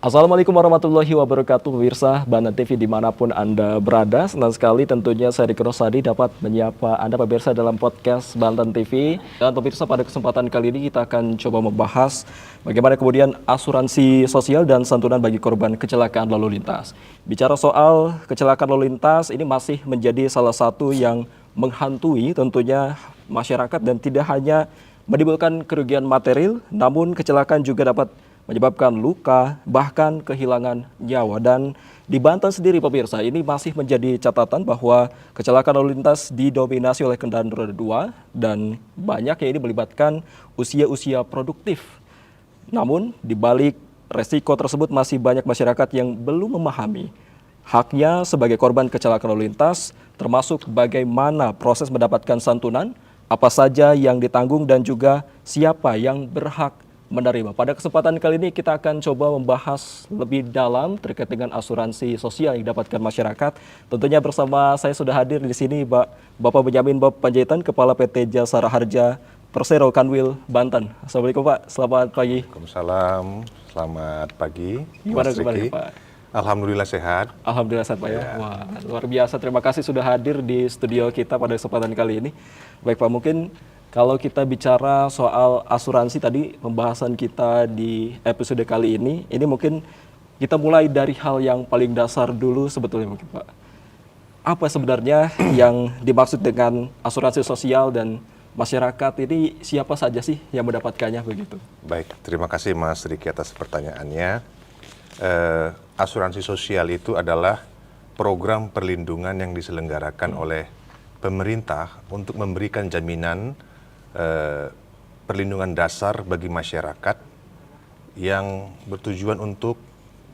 Assalamualaikum warahmatullahi wabarakatuh, pemirsa Banten TV dimanapun Anda berada. Senang sekali tentunya saya Riki Rosadi dapat menyapa Anda pemirsa dalam podcast Banten TV. Dan pemirsa, pada kesempatan kali ini kita akan coba membahas bagaimana kemudian asuransi sosial dan santunan bagi korban kecelakaan lalu lintas. Bicara soal kecelakaan lalu lintas, ini masih menjadi salah satu yang menghantui tentunya masyarakat dan tidak hanya menimbulkan kerugian material, namun kecelakaan juga dapat menyebabkan luka, bahkan kehilangan nyawa. Dan di Banten sendiri pemirsa, ini masih menjadi catatan bahwa kecelakaan lalu lintas didominasi oleh kendaraan roda 2 dan banyak yang ini melibatkan usia-usia produktif. Namun di balik resiko tersebut masih banyak masyarakat yang belum memahami haknya sebagai korban kecelakaan lalu lintas, termasuk bagaimana proses mendapatkan santunan, apa saja yang ditanggung dan juga siapa yang berhak menerima. Pada kesempatan kali ini kita akan coba membahas lebih dalam terkait dengan asuransi sosial yang didapatkan masyarakat. Tentunya bersama saya sudah hadir di sini Bapak Benyamin Bob Panjaitan, Kepala PT Jasara Harja Persero Kanwil Banten. Assalamualaikum Pak, selamat pagi. Waalaikumsalam, selamat pagi. Gimana kemarin Pak? Alhamdulillah sehat. Alhamdulillah sehat Pak ya. Wah, luar biasa. Terima kasih sudah hadir di studio kita pada kesempatan kali ini. Baik Pak, mungkin kalau kita bicara soal asuransi tadi pembahasan kita di episode kali ini mungkin kita mulai dari hal yang paling dasar dulu sebetulnya mungkin Pak. Apa sebenarnya yang dimaksud dengan asuransi sosial dan masyarakat ini, siapa saja sih yang mendapatkannya begitu? Baik, terima kasih Mas Riki atas pertanyaannya. Asuransi sosial itu adalah program perlindungan yang diselenggarakan oleh pemerintah untuk memberikan jaminan perlindungan dasar bagi masyarakat yang bertujuan untuk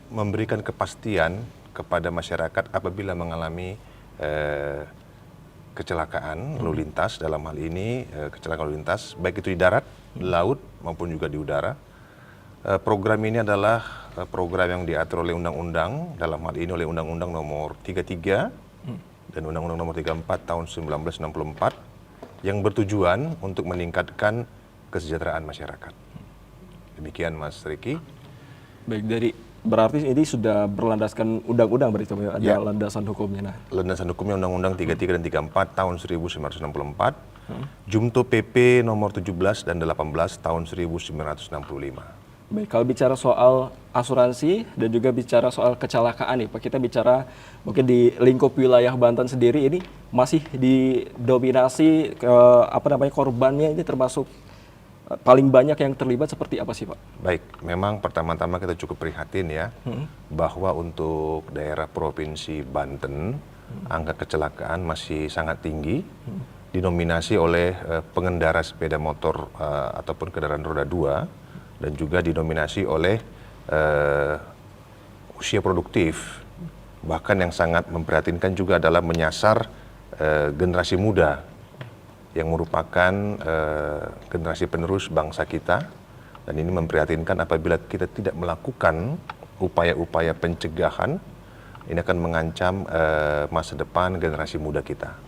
memberikan kepastian kepada masyarakat apabila mengalami kecelakaan lalu lintas, dalam hal ini kecelakaan lalu lintas baik itu di darat, laut maupun juga di udara. Program ini adalah program yang diatur oleh undang-undang, dalam hal ini oleh Undang-Undang Nomor 33 dan Undang-Undang Nomor 34 tahun 1964 yang bertujuan untuk meningkatkan kesejahteraan masyarakat. Demikian Mas Riki. Baik, berarti ini sudah berlandaskan undang-undang berarti ada ya, landasan hukumnya. Nah, landasan hukumnya Undang-Undang 33 dan 34 tahun 1964, Jumto PP nomor 17 dan 18 tahun 1965. Baik, kalau bicara soal asuransi dan juga bicara soal kecelakaan nih Pak, kita bicara mungkin di lingkup wilayah Banten sendiri ini masih didominasi korbannya ini termasuk paling banyak yang terlibat seperti apa sih Pak? Baik, memang pertama-tama kita cukup prihatin ya bahwa untuk daerah Provinsi Banten angka kecelakaan masih sangat tinggi, didominasi oleh pengendara sepeda motor ataupun kendaraan roda 2 dan juga didominasi oleh usia produktif. Bahkan yang sangat memprihatinkan juga adalah menyasar generasi muda yang merupakan generasi penerus bangsa kita, dan ini memprihatinkan apabila kita tidak melakukan upaya-upaya pencegahan, ini akan mengancam masa depan generasi muda kita.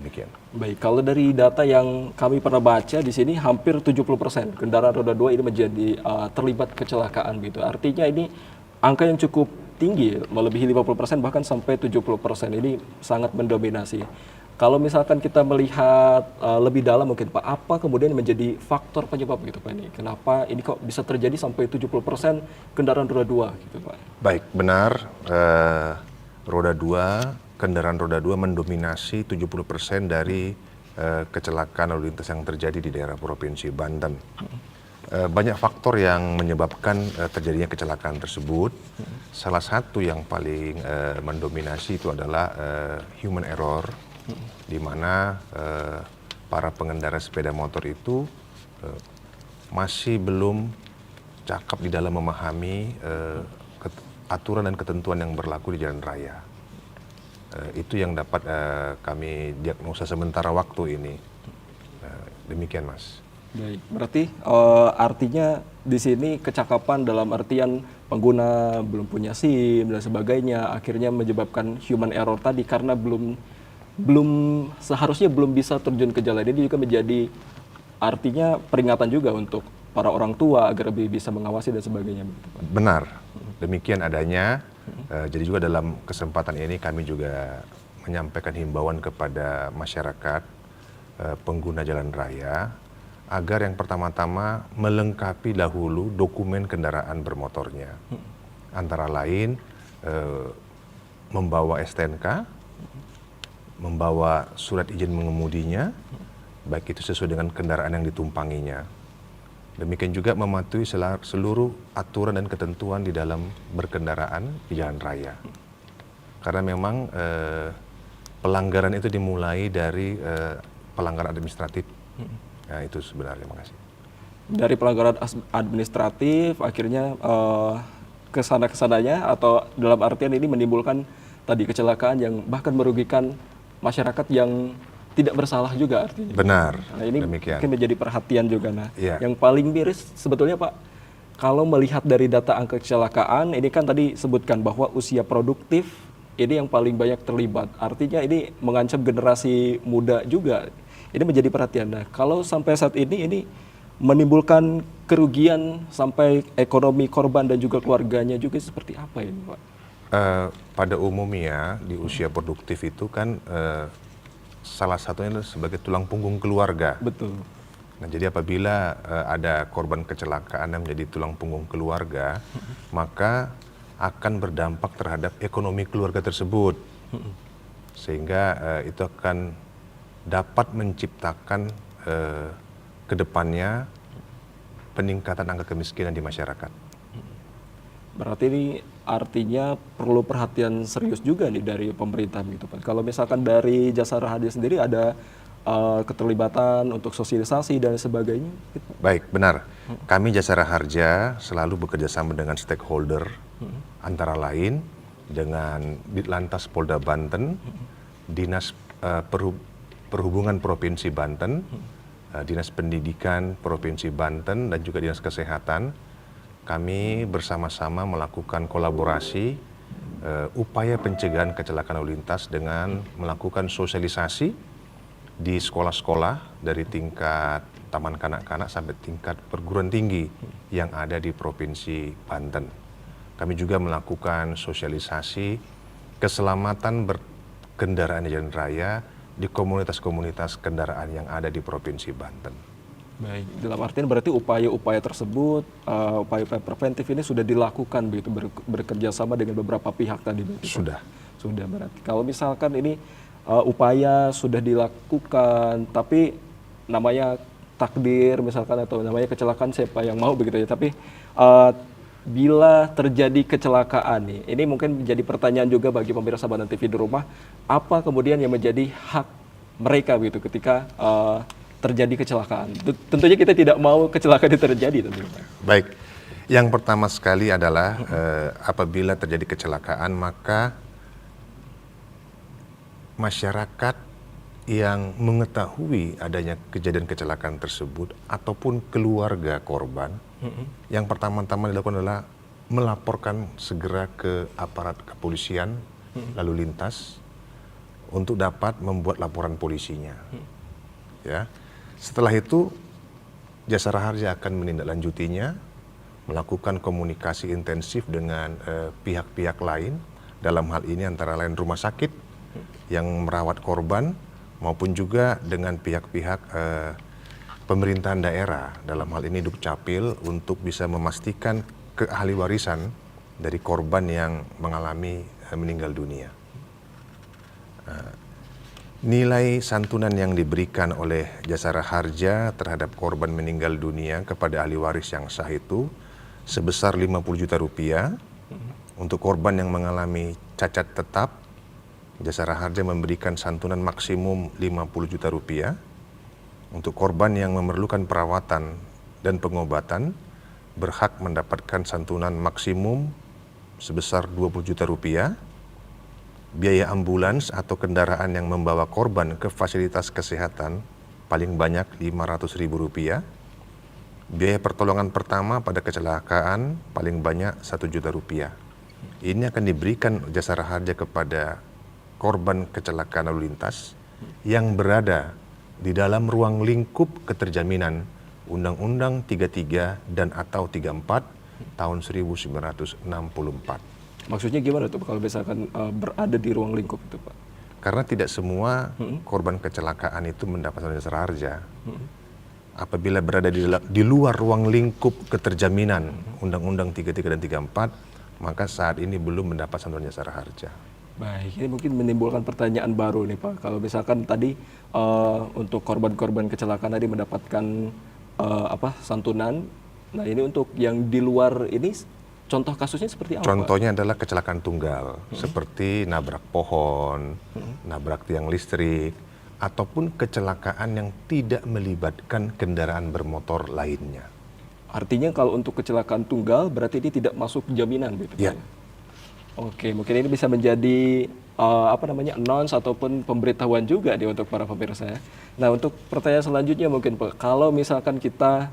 Demikian. Baik, kalau dari data yang kami pernah baca di sini hampir 70% kendaraan roda 2 ini menjadi terlibat kecelakaan gitu. Artinya ini angka yang cukup tinggi, melebihi 50% bahkan sampai 70%. Ini sangat mendominasi. Kalau misalkan kita melihat lebih dalam mungkin Pak, apa kemudian menjadi faktor penyebab gitu Pak ini? Kenapa ini kok bisa terjadi sampai 70% kendaraan roda 2 gitu Pak? Baik, benar, kendaraan roda 2 mendominasi 70% dari kecelakaan lalu lintas yang terjadi di daerah Provinsi Banten. Banyak faktor yang menyebabkan terjadinya kecelakaan tersebut. Salah satu yang paling mendominasi itu adalah human error, di mana para pengendara sepeda motor itu masih belum cakap di dalam memahami aturan dan ketentuan yang berlaku di jalan raya. Itu yang dapat kami diagnosa sementara waktu ini. Demikian Mas. Baik, berarti artinya di sini kecakapan dalam artian pengguna belum punya SIM dan sebagainya akhirnya menyebabkan human error tadi karena seharusnya belum bisa terjun ke jalan. Ini juga menjadi artinya peringatan juga untuk para orang tua agar lebih bisa mengawasi dan sebagainya begitu, Pak. Benar, demikian adanya. Jadi juga dalam kesempatan ini kami juga menyampaikan himbauan kepada masyarakat pengguna jalan raya agar yang pertama-tama melengkapi dahulu dokumen kendaraan bermotornya. Antara lain membawa STNK, membawa surat izin mengemudinya, baik itu sesuai dengan kendaraan yang ditumpanginya. Demikian juga mematuhi seluruh aturan dan ketentuan di dalam berkendaraan di jalan raya. Karena memang pelanggaran itu dimulai dari pelanggaran administratif. Nah, itu sebenarnya. Makasih. Dari pelanggaran administratif akhirnya kesana-kesananya, atau dalam artian ini menimbulkan tadi kecelakaan yang bahkan merugikan masyarakat yang tidak bersalah juga artinya. Benar, Nah, ini demikian. mungkin menjadi perhatian juga. Nah, Iya. yang paling miris sebetulnya Pak, kalau melihat dari data angka kecelakaan, ini kan tadi sebutkan bahwa usia produktif ini yang paling banyak terlibat. Artinya ini mengancam generasi muda juga. Ini menjadi perhatian. Nah, kalau sampai saat ini menimbulkan kerugian sampai ekonomi korban dan juga keluarganya juga seperti apa ini, Pak? Pada umumnya di usia produktif itu kan salah satunya adalah sebagai tulang punggung keluarga. Betul. Nah, jadi apabila ada korban kecelakaan yang menjadi tulang punggung keluarga, maka akan berdampak terhadap ekonomi keluarga tersebut. Sehingga itu akan dapat menciptakan kedepannya peningkatan angka kemiskinan di masyarakat. Berarti ini artinya perlu perhatian serius juga nih dari pemerintah gitu Pak. Kalau misalkan dari Jasara Harja sendiri ada keterlibatan untuk sosialisasi dan sebagainya gitu. Baik, benar. Kami Jasara Harja selalu bekerja sama dengan stakeholder, antara lain dengan Ditlantas Polda Banten, Dinas Perhubungan Provinsi Banten, Dinas Pendidikan Provinsi Banten, dan juga Dinas Kesehatan. Kami bersama-sama melakukan kolaborasi upaya pencegahan kecelakaan lalu lintas dengan melakukan sosialisasi di sekolah-sekolah dari tingkat taman kanak-kanak sampai tingkat perguruan tinggi yang ada di Provinsi Banten. Kami juga melakukan sosialisasi keselamatan berkendaraan di jalan raya di komunitas-komunitas kendaraan yang ada di Provinsi Banten. Baik, dalam artian berarti upaya-upaya tersebut, upaya-upaya preventif ini sudah dilakukan begitu, bekerja sama dengan beberapa pihak tadi. Sudah. Sudah berarti. Kalau misalkan ini upaya sudah dilakukan, tapi namanya takdir misalkan atau namanya kecelakaan siapa yang mau begitu ya. Tapi bila terjadi kecelakaan nih, ini mungkin menjadi pertanyaan juga bagi pemirsa Banten TV di rumah, apa kemudian yang menjadi hak mereka begitu ketika terjadi kecelakaan? Tentunya kita tidak mau kecelakaan itu terjadi tentunya. Baik, yang pertama sekali adalah apabila terjadi kecelakaan maka masyarakat yang mengetahui adanya kejadian kecelakaan tersebut ataupun keluarga korban, yang pertama-tama dilakukan adalah melaporkan segera ke aparat kepolisian lalu lintas untuk dapat membuat laporan polisinya. Ya, setelah itu Jasara Harja akan menindaklanjutinya, melakukan komunikasi intensif dengan pihak-pihak lain, dalam hal ini antara lain rumah sakit yang merawat korban maupun juga dengan pihak-pihak pemerintahan daerah, dalam hal ini Dukcapil, untuk bisa memastikan keahliwarisan dari korban yang mengalami meninggal dunia. Nilai santunan yang diberikan oleh Jasara Harja terhadap korban meninggal dunia kepada ahli waris yang sah itu sebesar 50 juta rupiah. Untuk korban yang mengalami cacat tetap, Jasara Harja memberikan santunan maksimum 50 juta rupiah. Untuk korban yang memerlukan perawatan dan pengobatan, berhak mendapatkan santunan maksimum sebesar 20 juta rupiah. Biaya ambulans atau kendaraan yang membawa korban ke fasilitas kesehatan paling banyak Rp500.000. Biaya pertolongan pertama pada kecelakaan paling banyak Rp1 juta. Ini akan diberikan Jasara Harja kepada korban kecelakaan lalu lintas yang berada di dalam ruang lingkup keterjaminan Undang-Undang 33 dan atau 34 tahun 1964. Maksudnya gimana tuh kalau misalkan berada di ruang lingkup itu, Pak? Karena tidak semua korban kecelakaan itu mendapat santunan jasara harja. Apabila berada di luar ruang lingkup keterjaminan Undang-Undang 33 dan 34, maka saat ini belum mendapat santunan jasara harja. Baik, ini mungkin menimbulkan pertanyaan baru nih Pak. Kalau misalkan tadi untuk korban-korban kecelakaan tadi mendapatkan santunan, nah ini untuk yang di luar ini contoh kasusnya seperti apa? Contohnya adalah kecelakaan tunggal, seperti nabrak pohon, nabrak tiang listrik, ataupun kecelakaan yang tidak melibatkan kendaraan bermotor lainnya. Artinya kalau untuk kecelakaan tunggal berarti ini tidak masuk jaminan gitu Pak? Ya. Oke, mungkin ini bisa menjadi announce ataupun pemberitahuan juga nih untuk para pemirsa ya. Nah, untuk pertanyaan selanjutnya mungkin Pak, kalau misalkan kita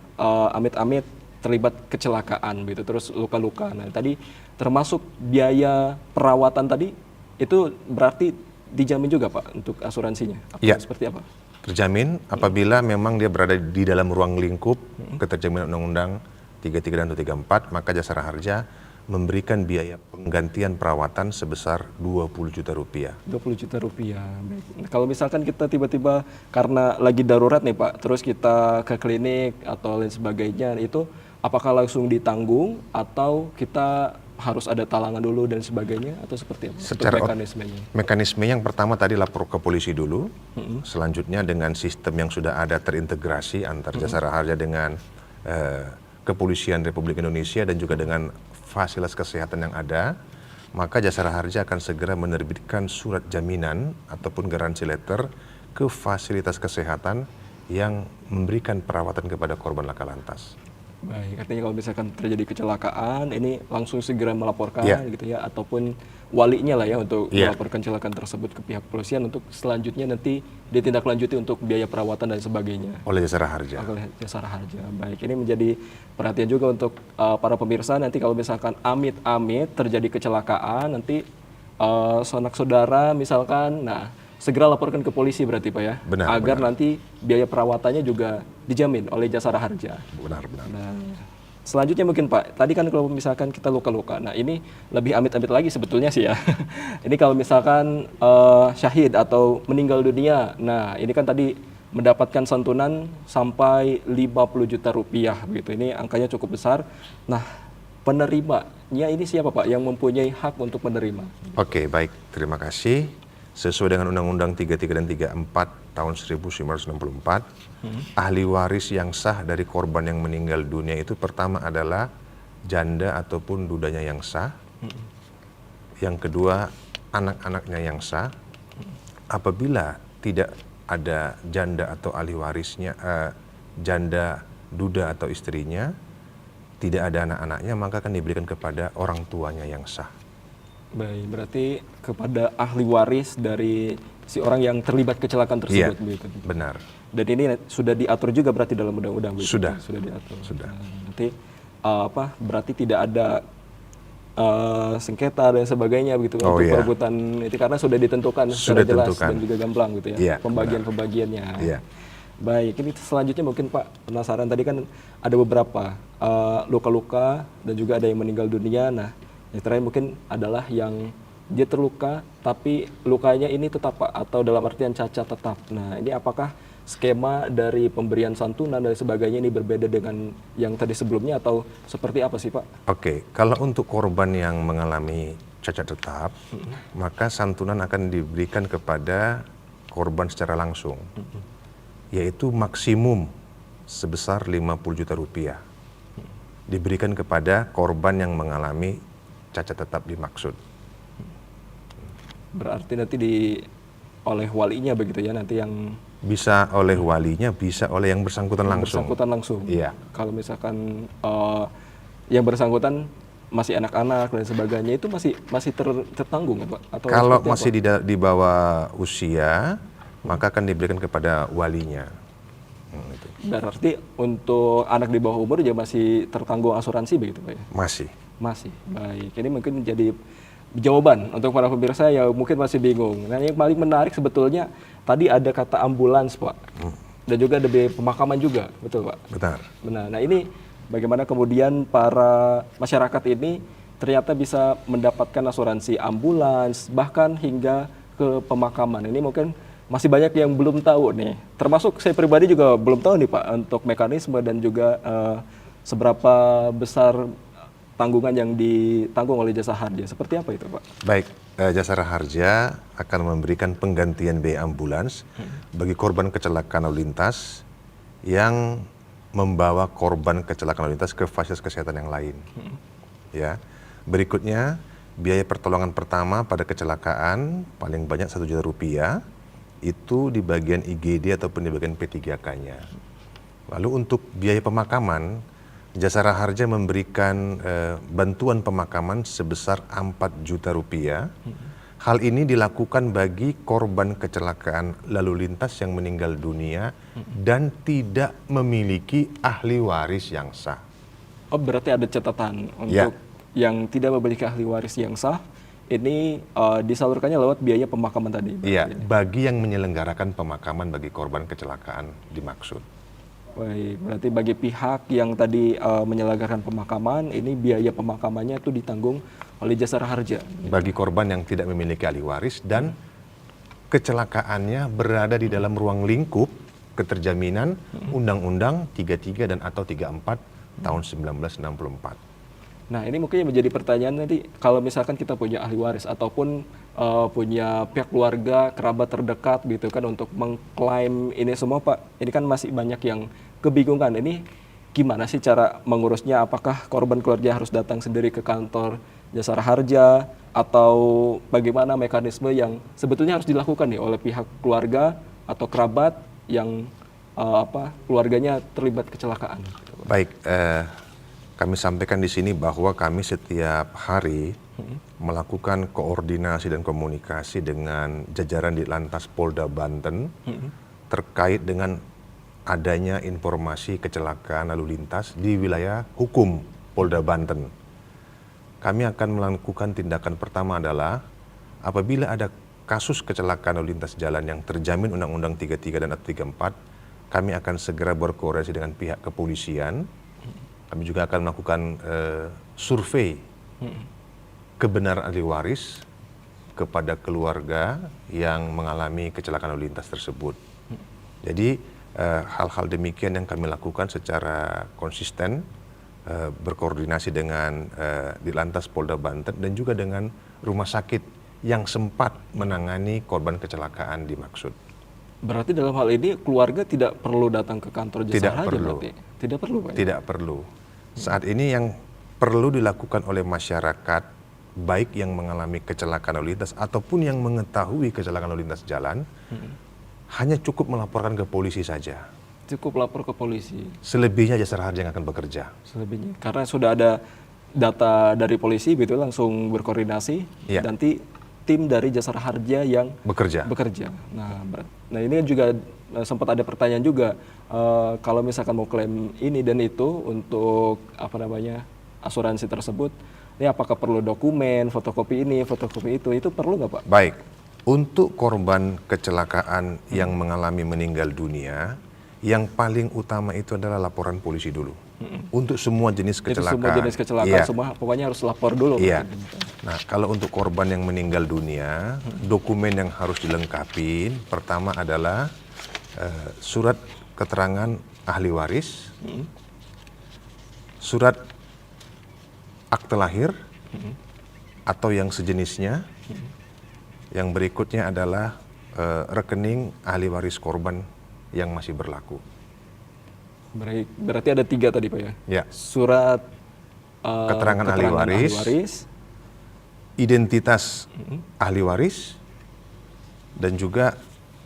amit-amit terlibat kecelakaan gitu, terus luka-luka. Nah, tadi termasuk biaya perawatan tadi itu berarti dijamin juga Pak untuk asuransinya? Ya. Seperti apa? Terjamin apabila memang dia berada di dalam ruang lingkup keterjaminan Undang-Undang 33 dan 34, maka jasara harja memberikan biaya penggantian perawatan sebesar 20 juta rupiah. 20 juta rupiah. Baik. Nah, kalau misalkan kita tiba-tiba karena lagi darurat nih Pak, terus kita ke klinik atau lain sebagainya, itu apakah langsung ditanggung atau kita harus ada talangan dulu dan sebagainya atau seperti apa? Secara mekanismenya? Mekanisme yang pertama tadi lapor ke polisi dulu, selanjutnya dengan sistem yang sudah ada terintegrasi antar jasara harja dengan Kepolisian Republik Indonesia dan juga dengan fasilitas kesehatan yang ada, maka jasara harja akan segera menerbitkan surat jaminan ataupun garansi letter ke fasilitas kesehatan yang memberikan perawatan kepada korban laka lantas. Baik, artinya kalau misalkan terjadi kecelakaan, ini langsung segera melaporkan gitu ya, ataupun walinya lah ya untuk melaporkan kecelakaan tersebut ke pihak kepolisian untuk selanjutnya nanti ditindaklanjuti untuk biaya perawatan dan sebagainya. Oleh jasara harja. Oleh jasara harja. Baik, ini menjadi perhatian juga untuk para pemirsa nanti kalau misalkan amit-amit terjadi kecelakaan, nanti sanak saudara misalkan, nah segera laporkan ke polisi berarti Pak ya, agar nanti biaya perawatannya juga dijamin oleh jasara harja. Benar. Nah, selanjutnya mungkin Pak, tadi kan kalau misalkan kita luka-luka, nah ini lebih amit-amit lagi sebetulnya sih ya. Ini kalau misalkan syahid atau meninggal dunia, nah ini kan tadi mendapatkan santunan sampai 50 juta rupiah begitu. Ini angkanya cukup besar. Nah, penerimanya ini siapa Pak yang mempunyai hak untuk menerima? Oke, baik. Terima kasih. Sesuai dengan Undang-Undang 33 dan 34 tahun 1964, ahli waris yang sah dari korban yang meninggal dunia itu pertama adalah janda ataupun dudanya yang sah. Yang kedua, anak-anaknya yang sah. Apabila tidak ada janda atau ahli warisnya, janda, duda atau istrinya, tidak ada anak-anaknya, maka akan diberikan kepada orang tuanya yang sah. Baik, berarti kepada ahli waris dari si orang yang terlibat kecelakaan tersebut. Iya, benar. Dan ini sudah diatur juga berarti dalam undang-undang. Sudah diatur. Sudah. Nah, nanti berarti tidak ada sengketa dan sebagainya begitu untuk perebutan itu karena sudah ditentukan secara jelas dan juga gamblang gitu ya, pembagian-pembagiannya. Iya. Baik, ini selanjutnya mungkin Pak penasaran tadi kan ada beberapa luka-luka dan juga ada yang meninggal dunia. Nah, yang terakhir mungkin adalah yang dia terluka tapi lukanya ini tetap Pak atau dalam artian cacat tetap. Nah, ini apakah skema dari pemberian santunan dan sebagainya ini berbeda dengan yang tadi sebelumnya atau seperti apa sih Pak? Oke, kalau untuk korban yang mengalami cacat tetap, maka santunan akan diberikan kepada korban secara langsung, yaitu maksimum sebesar 50 juta rupiah. Diberikan kepada korban yang mengalami cacat tetap dimaksud. Berarti nanti oleh walinya begitu ya, nanti yang bisa oleh walinya, bisa oleh yang bersangkutan langsung. Bersangkutan langsung. Iya. Kalau misalkan yang bersangkutan masih anak-anak dan sebagainya itu masih tertanggung Pak? Atau kalau masih di bawah usia, maka akan diberikan kepada walinya. Itu. Berarti untuk anak di bawah umur juga masih tertanggung asuransi begitu Pak ya? Masih. Baik. Ini mungkin menjadi jawaban untuk para pemirsa yang mungkin masih bingung. Nah, yang paling menarik sebetulnya tadi ada kata ambulans Pak. dan juga ada biaya pemakaman juga, betul Pak? Benar. Benar. Nah ini bagaimana kemudian para masyarakat ini ternyata bisa mendapatkan asuransi ambulans, bahkan hingga ke pemakaman. Ini mungkin masih banyak yang belum tahu nih. Termasuk saya pribadi juga belum tahu nih Pak, untuk mekanisme dan juga seberapa besar tanggungan yang ditanggung oleh Jasa Harja. Seperti apa itu Pak? Baik, Jasara Harja akan memberikan penggantian biaya ambulans bagi korban kecelakaan lalu lintas yang membawa korban kecelakaan lalu lintas ke fasilitas kesehatan yang lain. Ya, berikutnya biaya pertolongan pertama pada kecelakaan paling banyak 1 juta rupiah itu di bagian IGD ataupun di bagian P3K-nya. Lalu untuk biaya pemakaman, Jasara Harja memberikan bantuan pemakaman sebesar 4 juta rupiah. Hal ini dilakukan bagi korban kecelakaan lalu lintas yang meninggal dunia dan tidak memiliki ahli waris yang sah. Oh berarti ada catatan untuk yang tidak memiliki ahli waris yang sah, ini disalurkannya lewat biaya pemakaman tadi. Iya, bagi yang menyelenggarakan pemakaman bagi korban kecelakaan dimaksud. Baik, berarti bagi pihak yang tadi menyelenggarakan pemakaman, ini biaya pemakamannya itu ditanggung oleh Jasara Harja. Bagi korban yang tidak memiliki ahli waris dan kecelakaannya berada di dalam ruang lingkup keterjaminan Undang-Undang 33 dan atau 34 tahun 1964. Nah ini mungkin yang menjadi pertanyaan nanti, kalau misalkan kita punya ahli waris ataupun punya pihak keluarga, kerabat terdekat gitu kan untuk mengklaim ini semua Pak, ini kan masih banyak yang kebingungan. Ini gimana sih cara mengurusnya? Apakah korban keluarga harus datang sendiri ke kantor Jasara Harja atau bagaimana mekanisme yang sebetulnya harus dilakukan nih oleh pihak keluarga atau kerabat yang keluarganya terlibat kecelakaan? Baik, kami sampaikan di sini bahwa kami setiap hari melakukan koordinasi dan komunikasi dengan jajaran di Lantas Polda Banten terkait dengan adanya informasi kecelakaan lalu lintas di wilayah hukum Polda Banten. Kami akan melakukan tindakan pertama adalah apabila ada kasus kecelakaan lalu lintas jalan yang terjamin Undang-Undang 33 dan 34, kami akan segera berkoordinasi dengan pihak kepolisian. Kami juga akan melakukan survei kebenaran ahli waris kepada keluarga yang mengalami kecelakaan lalu lintas tersebut. Jadi hal-hal demikian yang kami lakukan secara konsisten, berkoordinasi dengan di Lantas Polda Banten dan juga dengan rumah sakit yang sempat menangani korban kecelakaan dimaksud. Berarti dalam hal ini keluarga tidak perlu datang ke kantor Jasara Harja berarti? Tidak perlu Pak? Tidak perlu. Saat ini yang perlu dilakukan oleh masyarakat, baik yang mengalami kecelakaan lalu lintas ataupun yang mengetahui kecelakaan lalu lintas jalan, hanya cukup melaporkan ke polisi saja. Cukup lapor ke polisi? Selebihnya Jasara Harja yang akan bekerja. Selebihnya, karena sudah ada data dari polisi, begitu langsung berkoordinasi, nanti tim dari Jasara Harja yang bekerja. Nah ini juga sempat ada pertanyaan juga, kalau misalkan mau klaim ini dan itu untuk asuransi tersebut, ini apakah perlu dokumen, fotokopi ini, fotokopi itu perlu nggak Pak? Baik, untuk korban kecelakaan yang mengalami meninggal dunia, yang paling utama itu adalah laporan polisi dulu. Untuk semua jenis kecelakaan. Semua jenis kecelakaan, semua pokoknya harus lapor dulu. Iya. Nah, kalau untuk korban yang meninggal dunia, dokumen yang harus dilengkapi pertama adalah surat keterangan ahli waris, surat akte lahir atau yang sejenisnya. Yang berikutnya adalah rekening ahli waris korban yang masih berlaku. Berarti ada 3 tadi Pak ya? Ya. Surat keterangan ahli waris, identitas ahli waris, dan juga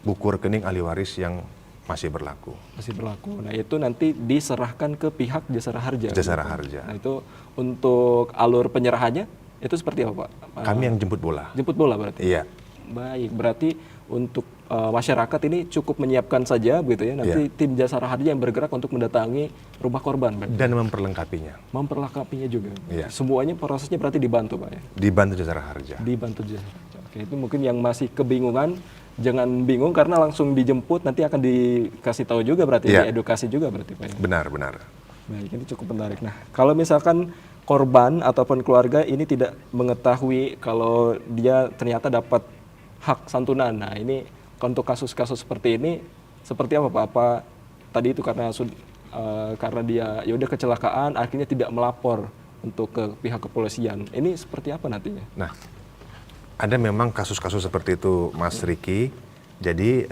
buku rekening ahli waris yang masih berlaku. Masih berlaku. Nah itu nanti diserahkan ke pihak Jasara Harja. Jasara Harja. Nah itu untuk alur penyerahannya itu seperti apa Pak? Kami yang jemput bola. Jemput bola berarti? Iya. Baik, berarti untuk masyarakat ini cukup menyiapkan saja begitu ya, nanti tim Jasara Harja yang bergerak untuk mendatangi rumah korban berarti. Dan memperlengkapinya. Memperlengkapinya juga. Iya. Semuanya prosesnya berarti dibantu Pak ya? Dibantu Jasara Harja. Dibantu Jasara Harja. Oke, itu mungkin yang masih kebingungan jangan bingung karena langsung dijemput, nanti akan dikasih tahu juga berarti, diedukasi juga berarti Pak. Benar, benar. Baik, ini cukup menarik. Nah, kalau misalkan korban ataupun keluarga ini tidak mengetahui kalau dia ternyata dapat hak santunan, nah ini untuk kasus-kasus seperti ini seperti apa Pak? Apa tadi itu karena dia ya udah kecelakaan akhirnya tidak melapor untuk ke pihak kepolisian. Ini seperti apa nantinya? Nah, ada memang kasus-kasus seperti itu, Mas Riki. Jadi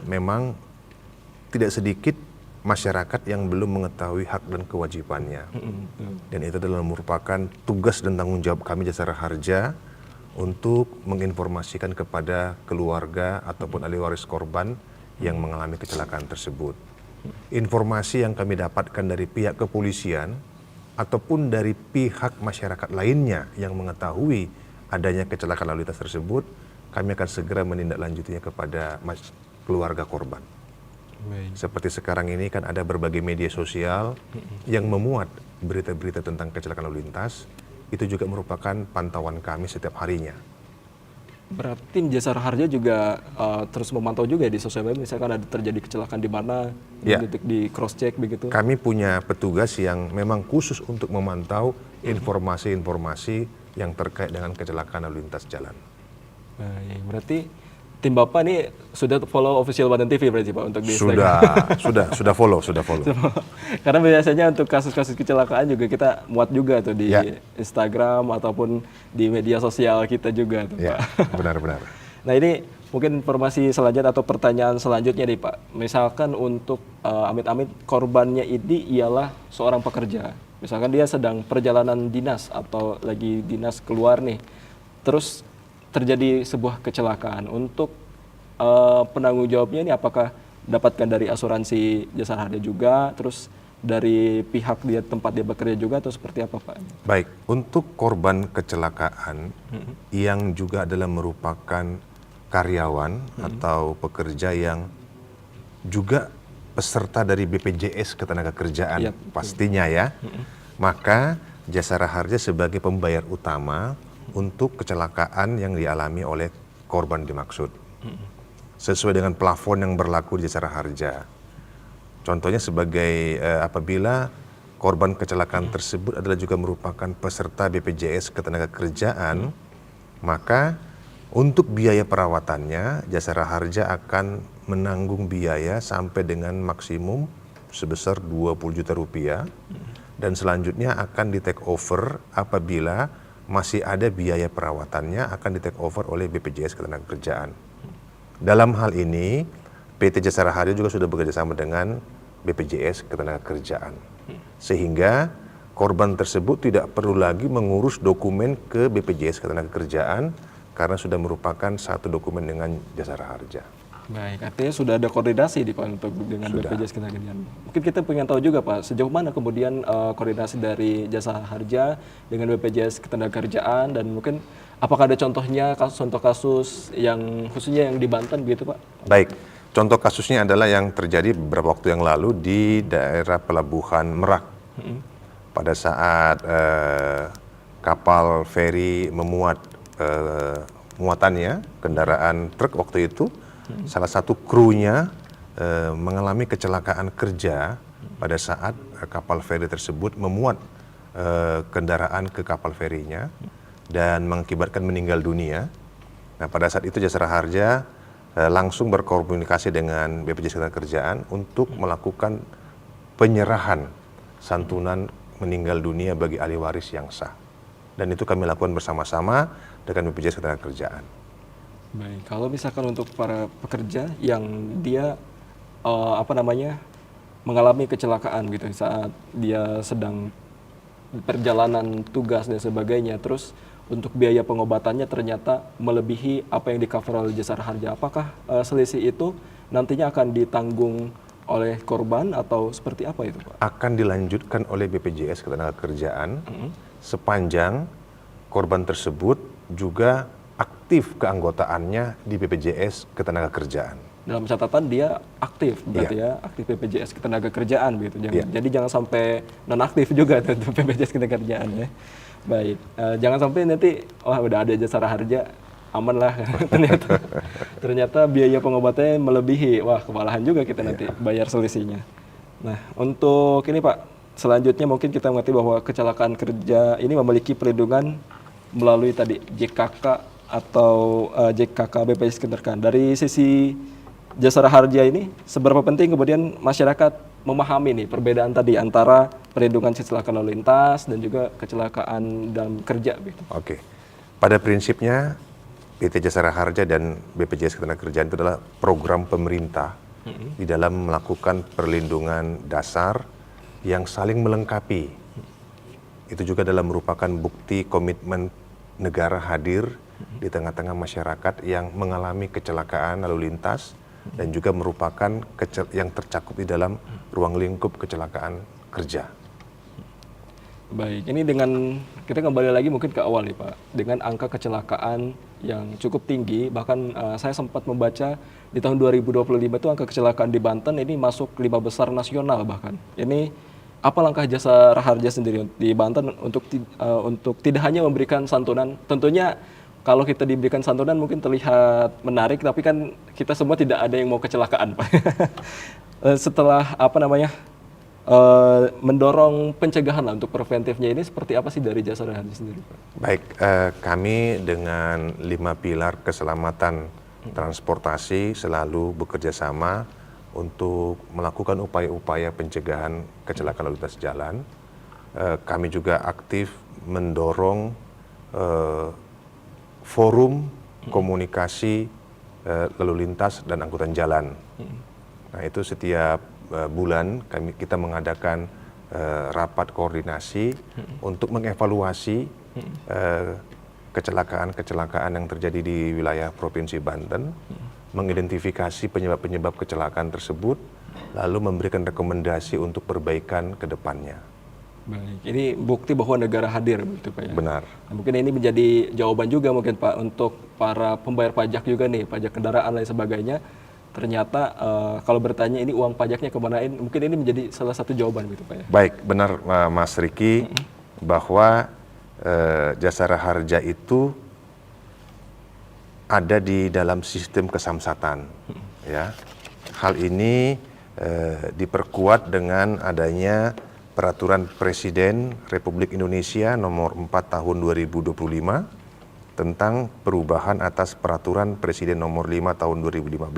memang tidak sedikit masyarakat yang belum mengetahui hak dan kewajibannya. Dan itu adalah merupakan tugas dan tanggung jawab kami Jasara Harja untuk menginformasikan kepada keluarga ataupun ahli waris korban yang mengalami kecelakaan tersebut. Informasi yang kami dapatkan dari pihak kepolisian ataupun dari pihak masyarakat lainnya yang mengetahui adanya kecelakaan lalu lintas tersebut, kami akan segera menindaklanjutinya kepada keluarga korban. Baik. Seperti sekarang ini kan ada berbagai media sosial yang memuat berita-berita tentang kecelakaan lalu lintas, itu juga merupakan pantauan kami setiap harinya. Berarti tim Jasara Harja juga terus memantau juga ya di sosial media, misalkan ada terjadi kecelakaan di mana, di cross check begitu. Kami punya petugas yang memang khusus untuk memantau informasi-informasi yang terkait dengan kecelakaan lalu lintas jalan. Baik, berarti tim Bapak ini sudah follow official Banten TV berarti Pak untuk di Instagram? Sudah follow. Karena biasanya untuk kasus-kasus kecelakaan juga kita muat juga tuh di Instagram ataupun di media sosial kita juga tuh Pak. Benar-benar. Nah ini mungkin informasi selanjutnya atau pertanyaan selanjutnya nih Pak. Misalkan untuk amit-amit korbannya ini ialah seorang pekerja. Misalkan dia sedang perjalanan dinas atau lagi dinas keluar nih. Terus terjadi sebuah kecelakaan. Untuk penanggung jawabnya ini apakah dapatkan dari asuransi Jasara Harja juga, terus dari pihak dia tempat dia bekerja juga, atau seperti apa Pak? Baik, untuk korban kecelakaan yang juga adalah merupakan karyawan atau pekerja yang juga peserta dari BPJS Ketenagakerjaan pastinya ya, maka Jasara Harja sebagai pembayar utama untuk kecelakaan yang dialami oleh korban dimaksud. Sesuai dengan plafon yang berlaku di Jasara Harja. Contohnya sebagai apabila korban kecelakaan tersebut adalah juga merupakan peserta BPJS Ketenagakerjaan, maka untuk biaya perawatannya Jasara Harja akan menanggung biaya sampai dengan maksimum sebesar 20 juta rupiah dan selanjutnya akan di take over apabila masih ada biaya perawatannya akan di take over oleh BPJS Ketenagakerjaan. Dalam hal ini, PT Jasara Harja juga sudah bekerjasama dengan BPJS Ketenagakerjaan. Sehingga korban tersebut tidak perlu lagi mengurus dokumen ke BPJS Ketenagakerjaan karena sudah merupakan satu dokumen dengan Jasara Harja. Baik, artinya sudah ada koordinasi di Pak untuk dengan BPJS Ketenagakerjaan. Mungkin kita pengen tahu juga Pak, sejauh mana kemudian koordinasi dari Jasara Harja dengan BPJS Ketenagakerjaan, dan mungkin apakah ada contohnya contoh kasus yang khususnya yang di Banten gitu Pak? Baik, contoh kasusnya adalah yang terjadi beberapa waktu yang lalu di daerah Pelabuhan Merak. Pada saat kapal feri memuat muatannya, kendaraan truk waktu itu, salah satu krunya mengalami kecelakaan kerja pada saat kapal feri tersebut memuat kendaraan ke kapal ferinya dan mengakibatkan meninggal dunia. Nah, pada saat itu Jasara Harja langsung berkomunikasi dengan BPJS Ketenagakerjaan untuk melakukan penyerahan santunan meninggal dunia bagi ahli waris yang sah. Dan itu kami lakukan bersama-sama dengan BPJS Ketenagakerjaan. Baik, kalau misalkan untuk para pekerja yang dia mengalami kecelakaan gitu saat dia sedang perjalanan tugas dan sebagainya, terus untuk biaya pengobatannya ternyata melebihi apa yang di-cover oleh Jasara Harja, apakah selisih itu nantinya akan ditanggung oleh korban atau seperti apa itu Pak? Akan dilanjutkan oleh BPJS Ketenagakerjaan sepanjang korban tersebut juga aktif keanggotaannya di BPJS Ketenagakerjaan. Dalam catatan dia aktif berarti ya, aktif BPJS Ketenagakerjaan begitu. Jadi jangan sampai nonaktif juga untuk BPJS Ketenagakerjaan ya. Baik, jangan sampai nanti udah ada Jasara Harja aman lah. ternyata biaya pengobatannya melebihi. Wah, kewalahan juga kita nanti bayar selisihnya. Nah, untuk ini Pak, selanjutnya mungkin kita mengerti bahwa kecelakaan kerja ini memiliki perlindungan melalui tadi JKK atau JKK BPJS Ketenagakerjaan. Dari sisi Jasara Harja ini, seberapa penting kemudian masyarakat memahami nih perbedaan tadi antara perlindungan kecelakaan lalu lintas dan juga kecelakaan dalam kerja gitu. Oke. Pada prinsipnya PT Jasara Harja dan BPJS Ketenagakerjaan itu adalah program pemerintah di dalam melakukan perlindungan dasar yang saling melengkapi. Itu juga dalam merupakan bukti komitmen negara hadir di tengah-tengah masyarakat yang mengalami kecelakaan lalu lintas dan juga merupakan yang tercakup di dalam ruang lingkup kecelakaan kerja. Baik, ini dengan kita kembali lagi mungkin ke awal nih Pak, dengan angka kecelakaan yang cukup tinggi, bahkan saya sempat membaca di tahun 2025 itu angka kecelakaan di Banten ini masuk 5 besar nasional bahkan. Ini apa langkah Jasara Harja sendiri di Banten untuk tidak hanya memberikan santunan, tentunya kalau kita diberikan santunan mungkin terlihat menarik, tapi kan kita semua tidak ada yang mau kecelakaan, Pak. Setelah mendorong pencegahan lah untuk preventifnya ini, seperti apa sih dari Jasara Harja sendiri, Pak? Baik, kami dengan 5 pilar keselamatan transportasi selalu bekerja sama untuk melakukan upaya-upaya pencegahan kecelakaan lalu lintas jalan. Kami juga aktif mendorong forum komunikasi lalu lintas dan angkutan jalan. Nah, itu setiap bulan kita mengadakan rapat koordinasi untuk mengevaluasi kecelakaan-kecelakaan yang terjadi di wilayah Provinsi Banten, mengidentifikasi penyebab-penyebab kecelakaan tersebut, lalu memberikan rekomendasi untuk perbaikan ke depannya. Baik, ini bukti bahwa negara hadir begitu Pak ya? Benar. Nah, mungkin ini menjadi jawaban juga mungkin Pak untuk para pembayar pajak juga nih, pajak kendaraan dan sebagainya. Ternyata kalau bertanya ini uang pajaknya kemanain, mungkin ini menjadi salah satu jawaban gitu Pak ya? Baik, benar Mas Riki, bahwa Jasara Harja itu ada di dalam sistem kesamsatan. Ya. Hal ini diperkuat dengan adanya Peraturan Presiden Republik Indonesia Nomor 4 Tahun 2025 tentang perubahan atas Peraturan Presiden Nomor 5 Tahun 2015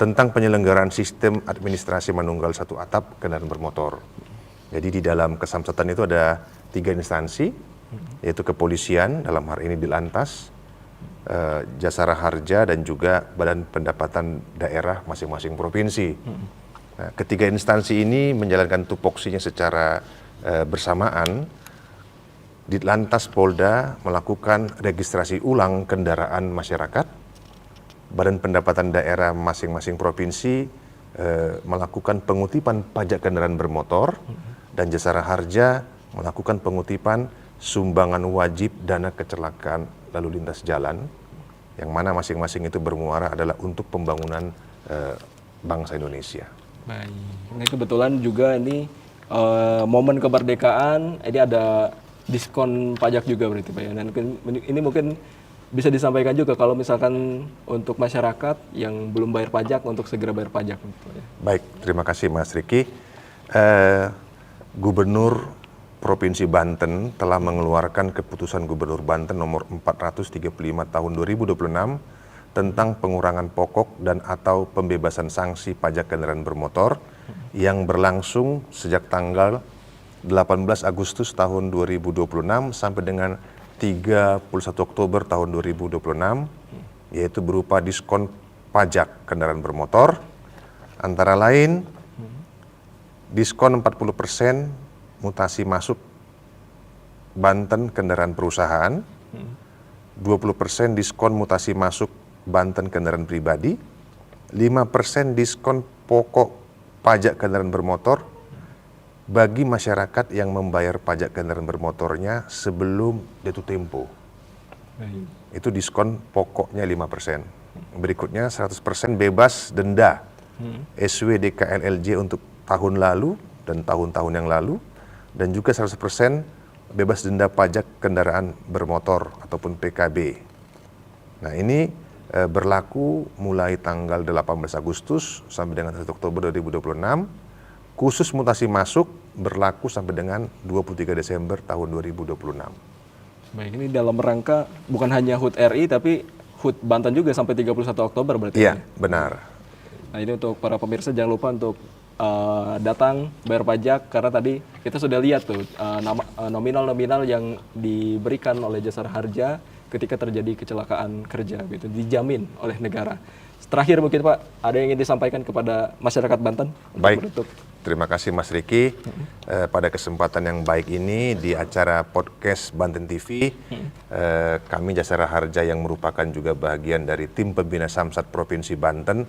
tentang penyelenggaraan sistem administrasi manunggal satu atap kendaraan bermotor. Jadi di dalam kesamsatan itu ada 3 instansi, yaitu kepolisian, dalam hal ini Ditlantas, Jasara Harja, dan juga Badan Pendapatan Daerah masing-masing provinsi. Nah, ketiga instansi ini menjalankan tupoksinya secara bersamaan. Ditlantas Polda melakukan registrasi ulang kendaraan masyarakat, Badan Pendapatan Daerah masing-masing provinsi melakukan pengutipan pajak kendaraan bermotor, dan Jasara Harja melakukan pengutipan sumbangan wajib dana kecelakaan lalu lintas jalan, yang mana masing-masing itu bermuara adalah untuk pembangunan bangsa Indonesia. Baik, ini kebetulan juga ini momen kemerdekaan, ini ada diskon pajak juga berarti Pak ya. Dan ini mungkin bisa disampaikan juga kalau misalkan untuk masyarakat yang belum bayar pajak untuk segera bayar pajak. Gitu, ya. Baik, terima kasih Mas Riki. Gubernur Provinsi Banten telah mengeluarkan keputusan Gubernur Banten nomor 435 tahun 2026 tentang pengurangan pokok dan atau pembebasan sanksi pajak kendaraan bermotor yang berlangsung sejak tanggal 18 Agustus tahun 2026 sampai dengan 31 Oktober tahun 2026, yaitu berupa diskon pajak kendaraan bermotor, antara lain diskon 40% mutasi masuk Banten kendaraan perusahaan, 20% diskon mutasi masuk Banten kendaraan pribadi, 5% diskon pokok pajak kendaraan bermotor bagi masyarakat yang membayar pajak kendaraan bermotornya sebelum jatuh tempo. Itu diskon pokoknya 5%. Berikutnya 100% bebas denda SWDKLLJ untuk tahun lalu dan tahun-tahun yang lalu, dan juga 100% bebas denda pajak kendaraan bermotor ataupun PKB. Nah ini berlaku mulai tanggal 18 Agustus sampai dengan 1 Oktober 2026. Khusus mutasi masuk berlaku sampai dengan 23 Desember tahun 2026. Baik, ini dalam rangka bukan hanya HUT RI tapi HUT Banten juga sampai 31 Oktober berarti. Iya, ya? benar. Nah ini untuk para pemirsa jangan lupa untuk datang bayar pajak karena tadi kita sudah lihat tuh nominal-nominal yang diberikan oleh Jasara Harja ketika terjadi kecelakaan kerja gitu dijamin oleh negara. Terakhir mungkin Pak ada yang ingin disampaikan kepada masyarakat Banten untuk Baik. menutup. Terima kasih Mas Riki. Pada kesempatan yang baik ini di acara podcast Banten TV, kami Jasara Harja yang merupakan juga bagian dari tim pembina Samsat Provinsi Banten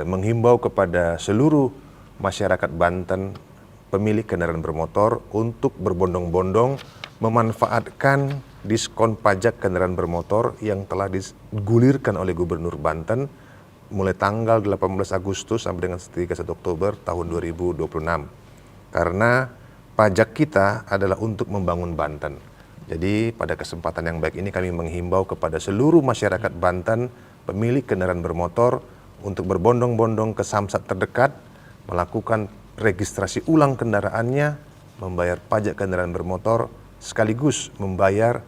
menghimbau kepada seluruh masyarakat Banten pemilik kendaraan bermotor untuk berbondong-bondong memanfaatkan diskon pajak kendaraan bermotor yang telah digulirkan oleh Gubernur Banten mulai tanggal 18 Agustus sampai dengan 31 Oktober tahun 2026. Karena pajak kita adalah untuk membangun Banten. Jadi pada kesempatan yang baik ini kami menghimbau kepada seluruh masyarakat Banten pemilik kendaraan bermotor untuk berbondong-bondong ke Samsat terdekat, melakukan registrasi ulang kendaraannya, membayar pajak kendaraan bermotor, sekaligus membayar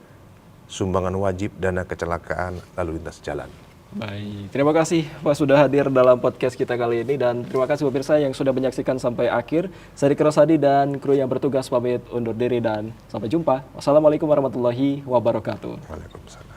sumbangan wajib dana kecelakaan lalu lintas jalan. Baik, terima kasih Pak sudah hadir dalam podcast kita kali ini dan terima kasih pemirsa yang sudah menyaksikan sampai akhir. Saya Riki Rosadi dan kru yang bertugas pamit undur diri dan sampai jumpa. Wassalamualaikum warahmatullahi wabarakatuh. Waalaikumsalam.